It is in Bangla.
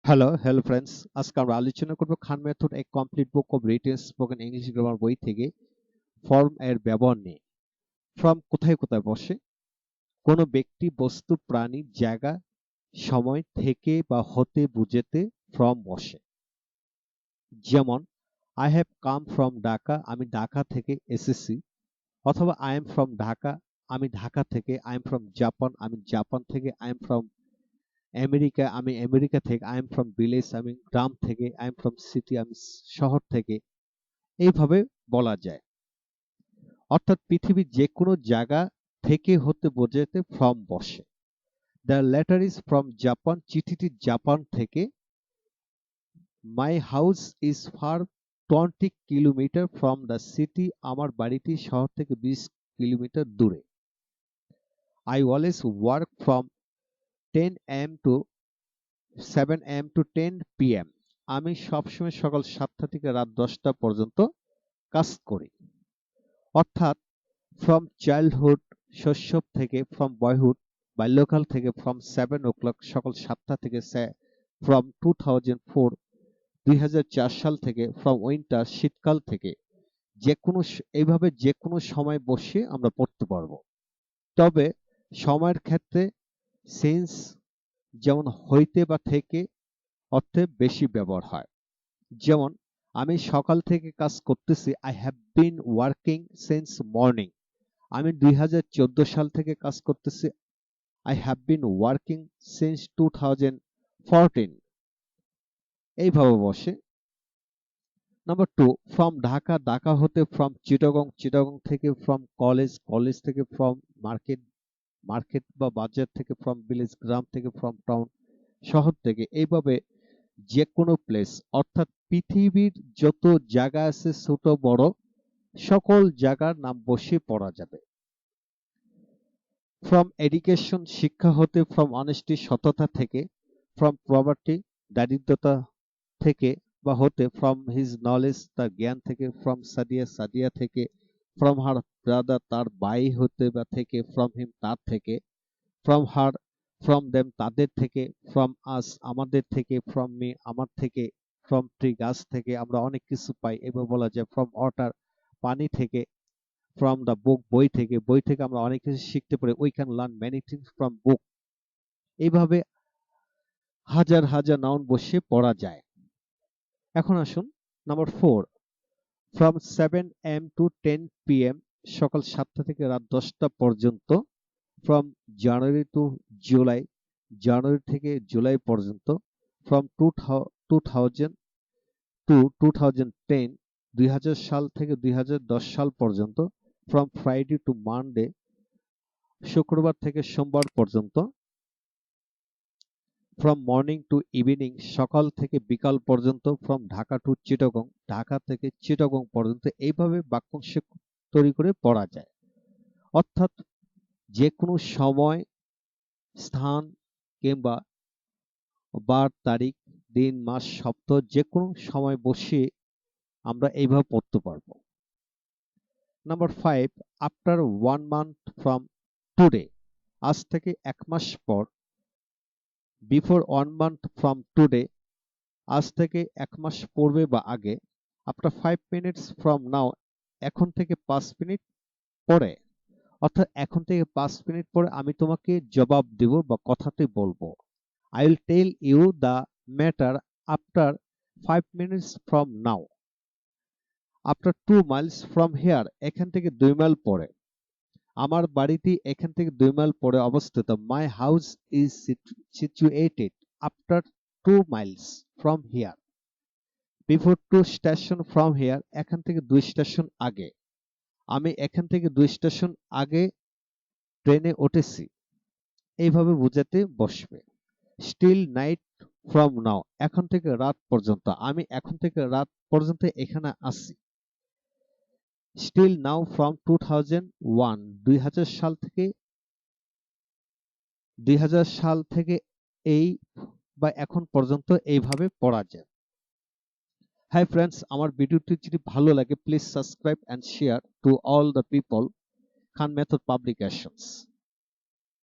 হ্যালো ফ্রেন্ডস, আজকে আমরা আলোচনা করব খান মেথড এ complete book of written spoken English grammar বই থেকে ফর্ম এর ব্যবহার নিয়ে। ফ্রম কোথায় কোথায় বসে? কোনো ব্যক্তি, বস্তু, প্রাণী, জায়গা, সময় থেকে বা হতে বুঝাতে ফ্রম বসে। যেমন I have come from Dhaka, আমি ঢাকা থেকে এসেছি। অথবা আই এম ফ্রম ঢাকা, আমি ঢাকা থেকে। আই এম ফ্রম জাপান, আমি জাপান থেকে। আই এম ফ্রম আমেরিকা, আমি আমেরিকা থেকে। আই এম ফ্রম ভিলেজ, আমি গ্রাম থেকে। আই এম ফ্রম সিটি, আমি শহর থেকে। এইভাবে বলা যায়। অর্থাৎ পৃথিবীর যে কোনো জায়গা থেকে হতে বোঝাতে ফ্রম বসে। The letter is from Japan, চিঠিটি জাপান থেকে। My house is far 20 kilometre from the city, আমার বাড়িটি শহর থেকে 20 কিলোমিটার দূরে। I always work from 10 AM to 7 AM to 10 PM, আমি সবসময় সকাল 7টা থেকে রাত 10টা পর্যন্ত কাজ করি। অর্থাৎ ফ্রম চাইল্ডহুড, শৈশব থেকে। ফ্রম বয়হুড, বাল্যকাল থেকে। ফ্রম 7 o'clock, সকাল 7টা থেকে। ফ্রম 2004, 2004 সাল থেকে। ফ্রম উইন্টার, শীতকাল থেকে। যে কোনো এইভাবে যে কোনো সময় বসে আমরা পড়তে পারবো। তবে সময়ের ক্ষেত্রে সিন্স, যেমন হইতে বা থেকে অর্থে বেশি ব্যবহার হয়। যেমন আমি সকাল থেকে কাজ করতেছি। I have been working since morning, আমি 2014 সাল থেকে কাজ করতেছি। I have been working since 2014, এইভাবে বসে। Number two, from Dhaka, Dhaka হতে। ফ্রম চিটাগং, চিটাগং থেকে। ফ্রম কলেজ, কলেজ থেকে। ফ্রম মার্কেট, মার্কেট বা বাজার থেকে। ফ্রম ভিলেজ, গ্রাম থেকে। ফ্রম টাউন, শহর থেকে। এইভাবে যে কোনো প্লেস, অর্থাৎ পৃথিবীর যত জায়গা আছে ছোট বড় সকল জায়গার নাম বসে পড়া যাবে। ফ্রম এডুকেশন, শিক্ষা হতে। ফ্রম অনেস্টি, সততা থেকে। ফ্রম প্রভার্টি, দারিদ্রতা থেকে বা হতে। ফ্রম হিজ নলেজ, তার জ্ঞান থেকে। ফ্রম সাদিয়া, সাদিয়া থেকে। ফ্রম হার ব্রাদার, তার ভাই হতে বা থেকে। ফ্রম হিম, তার থেকে। ফ্রম হার, ফ্রম দেম, তাদের থেকে। ফ্রম আস, আমাদের থেকে। ফ্রম মি, আমার থেকে। ফ্রম ট্রি, গাছ থেকে আমরা অনেক কিছু পাই, এভাবে বলা যায়। ফ্রম ওয়াটার, পানি থেকে। ফ্রম দ্য বুক, বই থেকে। বই থেকে আমরা অনেক কিছু শিখতে পারি। We can learn many things from book. এইভাবে হাজার হাজার নাউন বসে পড়া যায়। এখন আসুন number four, from 7 AM to 10 PM, সকাল 7টা থেকে রাত 10টা পর্যন্ত। ফ্রম জানুয়ারি টু জুলাই, জানুয়ারি থেকে জুলাই পর্যন্ত। ফ্রম 2000 টু 2010, 2000 সাল থেকে 2010 সাল পর্যন্ত। ফ্রম ফ্রাইডে টু মানডে, শুক্রবার থেকে সোমবার পর্যন্ত। ফ্রম মর্নিং টু ইভিনিং, সকাল থেকে বিকাল পর্যন্ত। ফ্রম ঢাকা টু চিটাগং, ঢাকা থেকে চিটাগং পর্যন্ত। এইভাবে বাক্যাংশ তৈরি করে পড়া যায়। অর্থাৎ যে কোনো সময়, স্থান কিংবা বার, তারিখ, দিন, মাস, সপ্তাহ যে কোনো সময় বসে আমরা এইভাবে পড়তে পারবো। Number five, after 1 month from today, আজ থেকে 1 মাস পর। বিফোর 1 month ফ্রম টুডে, আজ থেকে 1 মাস পূর্বে বা আগে। আফটার 5 minutes ফ্রম নাও, এখন থেকে 5 মিনিট পরে। অর্থাৎ এখন থেকে 5 মিনিট পরে আমি তোমাকে জবাব দেব বা কথাতে বলবো। I will tell you the matter after 5 minutes from now. After 2 miles from here, এখান থেকে 2 মাইল পরে। আমার বাড়িটি এখান থেকে 2 মাইল পরে অবস্থিত। মাই house is situated after 2 miles from hair. Before 2 station from here, এখান থেকে 2 স্টেশন আগে। আমি এখান থেকে 2 স্টেশন আগে ট্রেনে উঠেছি। এইভাবে বোঝাতে বসবে। স্টিল নাইট ফ্রম নাও, এখন থেকে রাত পর্যন্ত। আমি এখন থেকে রাত পর্যন্ত এখানে আছি। স্টিল নাও ফ্রম 2001, 2000 সাল থেকে। 2000 সাল থেকে এই বা এখন পর্যন্ত এইভাবে পড়া যায়। হাই ফ্রেন্ডস, আমার ভিডিওটি যদি ভালো লাগে please subscribe and share to all the people Khan method publications.